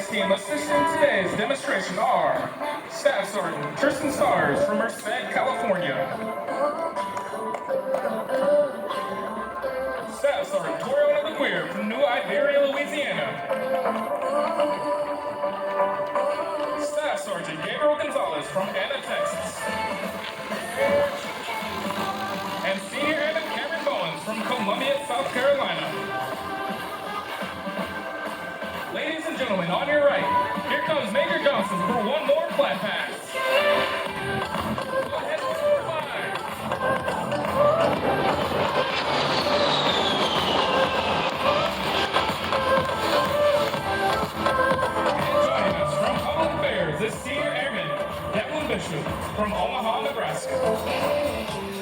Readiness Team assisting today's demonstration are Staff Sergeant Tristan Stars from Merced, California. Staff Sergeant Toriana LeQueer from New Iberia, Louisiana. Staff Sergeant Gabriel Gonzalez from Anna, Texas. And Senior Airman Cameron Bowens from Columbia, South Carolina. Ladies and gentlemen, on your right, here comes Major Johnson for one more flat pass. Go ahead, 4-5. And joining us from Public Affairs is Senior Airman Devlin Bishop from Omaha, Nebraska.